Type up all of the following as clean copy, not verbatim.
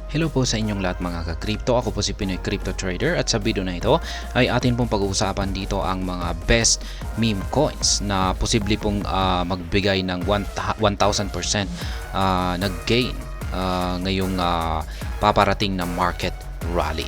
Hello po sa inyong lahat mga ka-crypto. Ako po si Pinoy Crypto Trader at sa video na ito ay atin pong pag-uusapan dito ang mga best meme coins na posible pong magbigay ng 1,000% nag-gain ngayong paparating na market rally.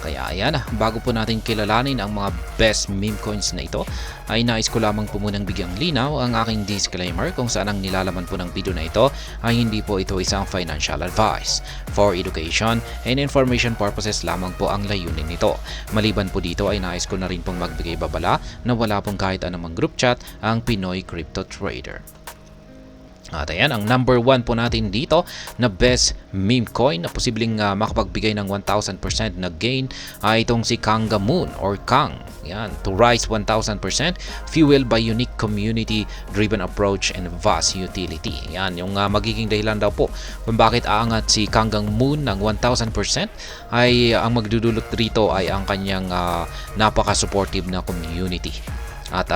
Kaya ayan, bago po natin kilalanin ang mga best meme coins na ito, ay nais ko lamang po munang bigyang linaw ang aking disclaimer kung saan ang nilalaman po ng video na ito ay hindi po ito isang financial advice. For education and information purposes lamang po ang layunin nito. Maliban po dito ay nais ko na rin pong magbigay babala na wala pong kahit anumang group chat ang Pinoy Crypto Trader. At ayan, ang number 1 po natin dito na best meme coin na posibleng makapagbigay ng 1,000% na gain ay itong si Kanga Moon or Kang. Yan, to rise 1,000% fueled by unique community-driven approach and vast utility. Yan, yung magiging dahilan daw po kung bakit aangat si Kanggang Moon ng 1,000% ay ang magdudulot rito ay ang kanyang napaka-supportive na community. At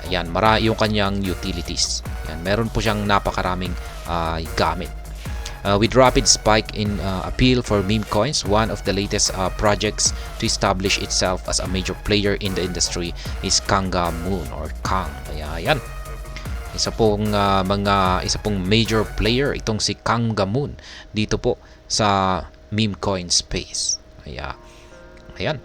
yan, yung kanyang utilities. Yan, meron po siyang napakaraming gamit. With rapid spike in appeal for meme coins, one of the latest projects to establish itself as a major player in the industry is Kanga Moon or Kang. Kaya yan, isa pong major player itong si Kanga Moon dito po sa meme coin space. Kaya ayan.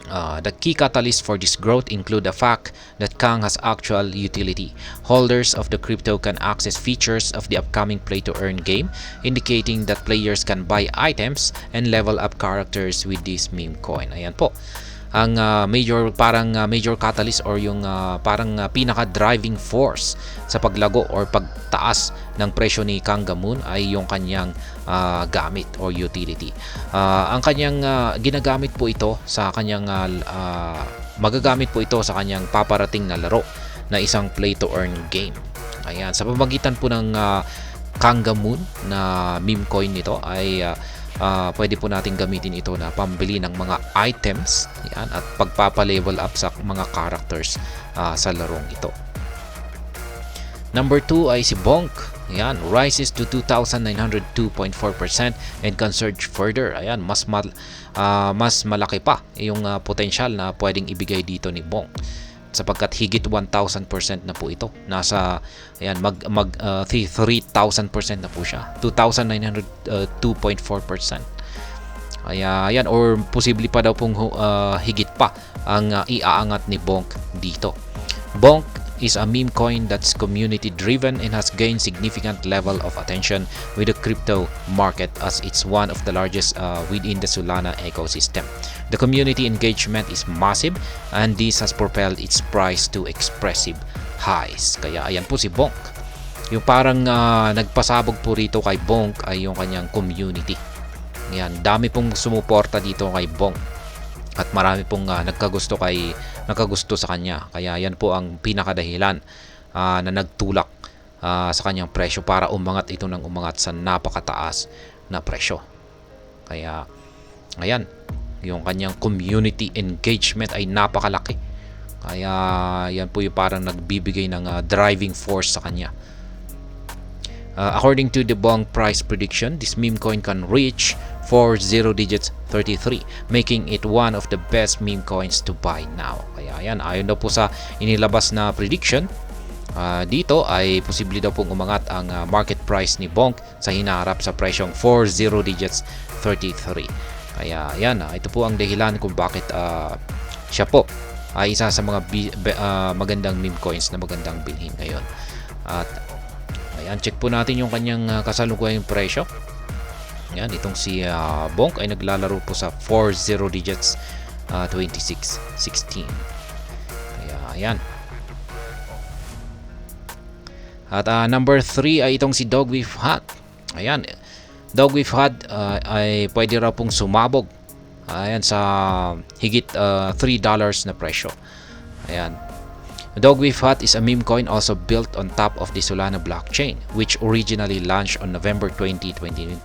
The key catalysts for this growth include the fact that Kang has actual utility. Holders of the crypto can access features of the upcoming play-to-earn game, indicating that players can buy items and level up characters with this meme coin. Ayan po. Ang major catalyst or yung pinaka driving force sa paglago or pagtaas ng presyo ni Kanga Moon ay yung kanyang gamit or utility. Ang kanyang ginagamit po ito sa kanyang magagamit po ito sa kanyang paparating na laro na isang play to earn game. Ayan, sa pamamagitan po ng Kanga Moon na meme coin nito ay pwede po natin gamitin ito na pambili ng mga items, yan, at pagpapa-level up sa mga characters sa larong ito. Number 2 ay si Bonk. Yan, rises to 2,902.4% and can surge further. Ayan, mas malaki pa yung potential na pwedeng ibigay dito ni Bonk, sapagkat higit 1,000% na po ito. Nasa ayan, 3,000% na po siya. 2,902.4%. Kaya yan, or posible pa daw pong higit pa ang iaangat ni Bonk dito. Bonk is a meme coin that's community driven and has gained significant level of attention with the crypto market as it's one of the largest within the Solana ecosystem. The community engagement is massive and this has propelled its price to expressive highs. Kaya ayan po si Bonk. Yung parang nagpasabog po rito kay Bonk ay yung kanyang community. Yan, dami pong sumuporta dito kay Bonk. At marami pong nagkagusto sa kanya. Kaya yan po ang pinakadahilan na nagtulak sa kanyang presyo para umangat ito ng umangat sa napakataas na presyo. Kaya ayan, yung kanyang community engagement ay napakalaki. Kaya yan po yung parang nagbibigay ng driving force sa kanya. According to the Bonk price prediction, this meme coin can reach 4 0 digits 33, making it one of the best meme coins to buy now. Kaya ayan, ayon daw po sa inilabas na prediction, dito ay posible daw pong umangat ang market price ni Bonk sa hinaharap sa presyong 4 0 digits 33. Kaya ayan, ito po ang dahilan kung bakit siya po ay isa sa mga magandang meme coins na magandang bilhin ngayon. At ayan, check po natin yung kanyang kasalukuyang presyo. Ayan, itong si Bonk ay naglalaro po sa 4 0 digits 2616. Kaya ayan. At number 3 ay itong si Dog with Hat. Ayan, Dog with Hat ay pwede raw pong sumabog. Ayan, sa higit $3 na presyo. Ayan. Dog with Hat is a meme coin also built on top of the Solana blockchain, which originally launched on November 20, 2023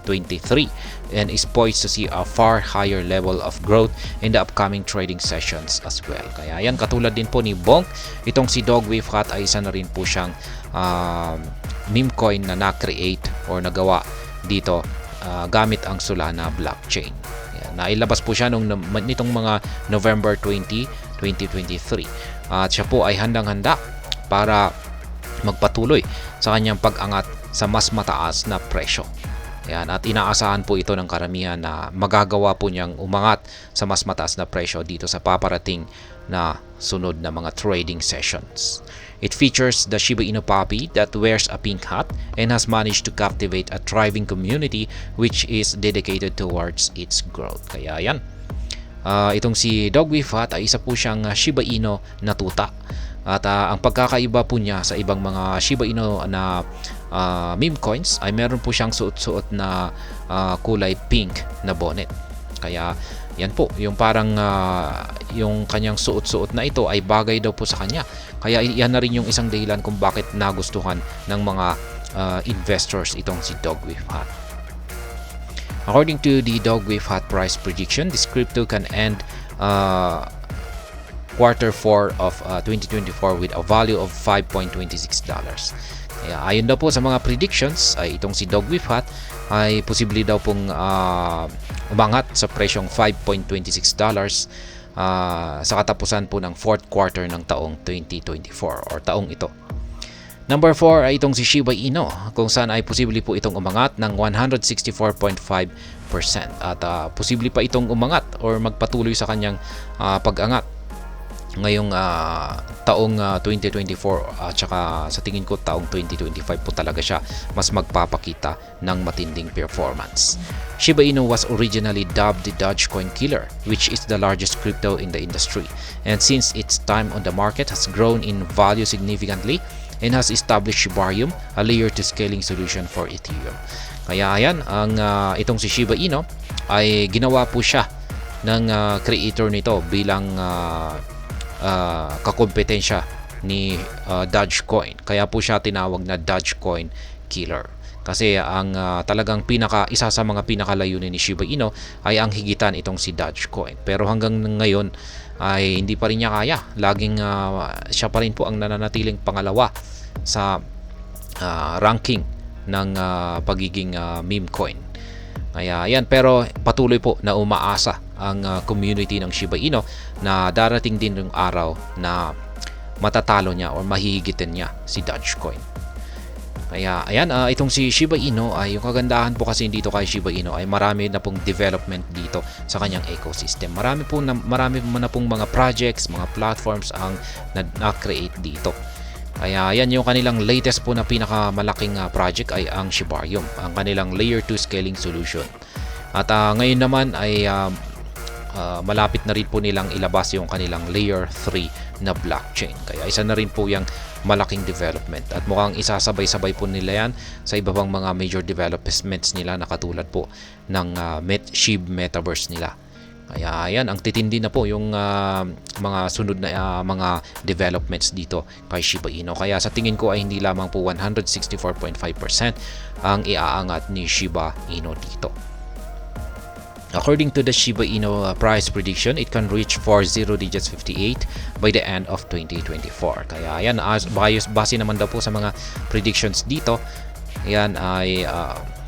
and is poised to see a far higher level of growth in the upcoming trading sessions as well. Kaya yan, katulad din po ni Bonk, itong si Dog with Hat ay isa na rin po siyang meme coin na na-create or nagawa dito gamit ang Solana blockchain. Ayan, nailabas po siya nitong mga November 20, 2023. At siya po ay handang-handa para magpatuloy sa kanyang pag-angat sa mas mataas na presyo. Ayan, at inaasahan po ito ng karamihan na magagawa po niyang umangat sa mas mataas na presyo dito sa paparating na sunod na mga trading sessions. It features the Shiba Inu puppy that wears a pink hat and has managed to captivate a thriving community which is dedicated towards its growth. Kaya yan, itong si Dog with Hat ay isa po siyang Shiba Inu na tuta. At ang pagkakaiba po niya sa ibang mga Shiba Inu na meme coins ay meron po siyang suot-suot na kulay pink na bonnet. Kaya yan po, yung parang yung kanyang suot-suot na ito ay bagay daw po sa kanya. Kaya yan na rin yung isang dahilan kung bakit nagustuhan ng mga investors itong si Dog with Hat. According to the Dog with Hat price prediction, this crypto can end quarter 4 of 2024 with a value of $5.26. Kaya ayon daw po sa mga predictions ay itong si Dog with Hat ay posible daw pong umangat sa presyong $5.26 sa katapusan po ng 4th quarter ng taong 2024 or taong ito. Number 4 ay itong si Shiba Inu kung saan ay posible po itong umangat ng 164.5% at posible pa itong umangat or magpatuloy sa kanyang pag-angat ngayong taong 2024 at saka sa tingin ko taong 2025 po talaga siya mas magpapakita ng matinding performance. Shiba Inu was originally dubbed the Dogecoin killer, which is the largest crypto in the industry, and since its time on the market has grown in value significantly and has established Shibarium, a layer 2 scaling solution for Ethereum. Kaya ayan, ang itong si Shiba Inu ay ginawa po siya ng creator nito bilang kakompetensya ni Dogecoin. Kaya po siya tinawag na Dogecoin killer. Kasi ang talagang isa sa mga pinakalayunin ni Shiba Inu ay ang higitan itong si Dogecoin. Pero hanggang ngayon ay hindi pa rin niya kaya. Laging siya pa rin po ang nananatiling pangalawa sa ranking ng pagiging meme coin. Kaya yan, pero patuloy po na umaasa ang community ng Shiba Inu na darating din yung araw na matatalo niya o mahihigitin niya si Dogecoin. Kaya ayan, itong si Shiba Inu ay yung kagandahan po kasi dito kay Shiba Inu ay marami na pong development dito sa kanyang ecosystem. Marami na pong mga projects, mga platforms ang na-create dito. Kaya yan yung kanilang latest po na pinakamalaking project ay ang Shibarium, ang kanilang layer 2 scaling solution. At ngayon naman ay malapit na rin po nilang ilabas yung kanilang layer 3 na blockchain. Kaya isa na rin po yung malaking development at mukhang isasabay-sabay po nila yan sa iba pang mga major developments nila na katulad po ng SHIB Metaverse nila. Kaya ayan, ang titindi na po yung mga sunod na mga developments dito kay Shiba Inu. Kaya sa tingin ko ay hindi lamang po 164.5% ang iaangat ni Shiba Inu dito. According to the Shiba Inu price prediction, it can reach 40 digits 58 by the end of 2024. Kaya ayan, base naman daw po sa mga predictions dito, ayan ay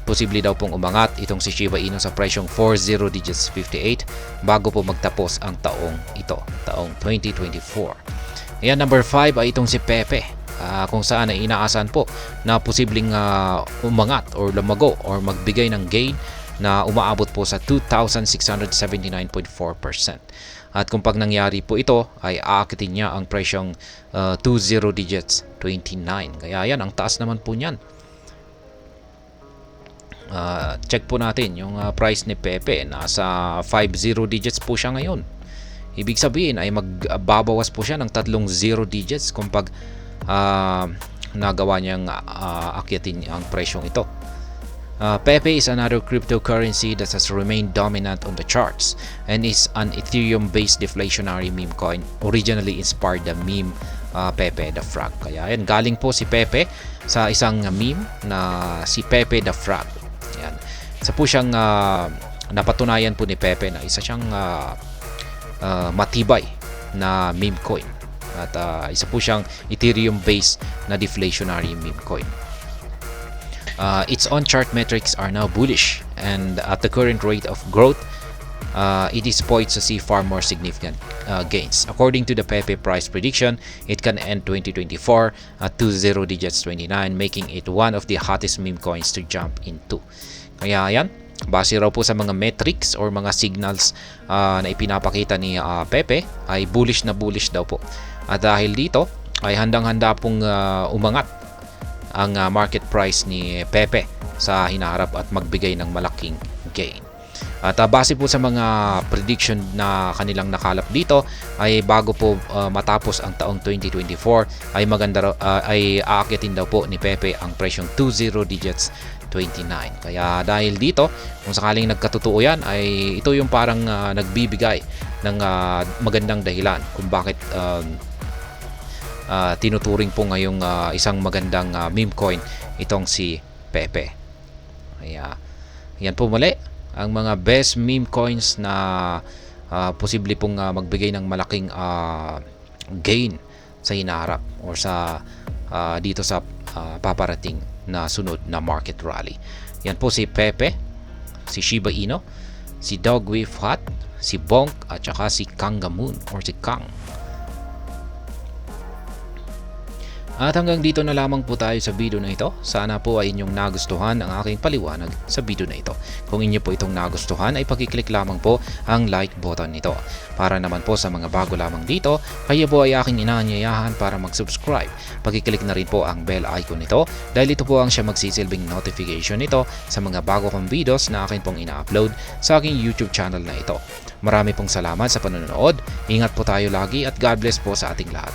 posible daw pong umangat itong si Shiba Inu sa presyong 40 digits 58 bago po magtapos ang taong ito, taong 2024. Ayan, number 5 ay itong si Pepe, kung saan ay inaasahan po na posibleng umangat or lumago or magbigay ng gain na umaabot po sa 2,679.4%. At kung pag nangyari po ito ay aakitin niya ang presyong 20 digits 29. Kaya yan, ang taas naman po niyan. Check po natin yung price ni Pepe, nasa 50 digits po siya ngayon. Ibig sabihin ay magbabawas po siya ng 3 0 digits kung pag nagawa niyang akyatin ang presyong ito. Pepe is another cryptocurrency that has remained dominant on the charts and is an Ethereum-based deflationary meme coin originally inspired the meme Pepe the Frog. Kaya yan, galing po si Pepe sa isang meme na si Pepe the Frog. Yan. Isa po siyang napatunayan po ni Pepe na isa siyang matibay na meme coin. At isa po siyang Ethereum-based na deflationary meme coin. Its on-chart metrics are now bullish and at the current rate of growth, it is poised to see far more significant gains. According to the Pepe price prediction, it can end 2024 at 20 digits 29, making it one of the hottest meme coins to jump into. Kaya yan, base raw po sa mga metrics or mga signals na ipinapakita ni Pepe, ay bullish na bullish daw po. At dahil dito, ay handang-handa pong umangat ang market price ni Pepe sa hinaharap at magbigay ng malaking gain. At base po sa mga prediction na kanilang nakalap dito, ay bago po matapos ang taong 2024 ay maganda ay aakyatin daw po ni Pepe ang presyong 20 digits 29. Kaya dahil dito, kung sakaling nagkatotoo yan, ay ito yung parang nagbibigay ng magandang dahilan kung bakit tinuturing po ngayong isang magandang meme coin itong si Pepe. Kaya yan po muli ang mga best meme coins na posible pong magbigay ng malaking gain sa hinaharap or sa dito sa paparating na sunod na market rally. Yan po si Pepe, si Shiba Inu, si Dogwiffe Hut, si Bonk at saka si Kangamoon or si Kang. At hanggang dito na lamang po tayo sa video na ito. Sana po ay inyong nagustuhan ang aking paliwanag sa video na ito. Kung inyo po itong nagustuhan ay pakiclick lamang po ang like button nito. Para naman po sa mga bago lamang dito, kayo po ay aking inaanyayahan para mag-subscribe. Pakiclick na rin po ang bell icon nito dahil ito po ang siya magsisilbing notification nito sa mga bago kong videos na akin pong ina-upload sa aking YouTube channel na ito. Marami pong salamat sa panonood. Ingat po tayo lagi at God bless po sa ating lahat.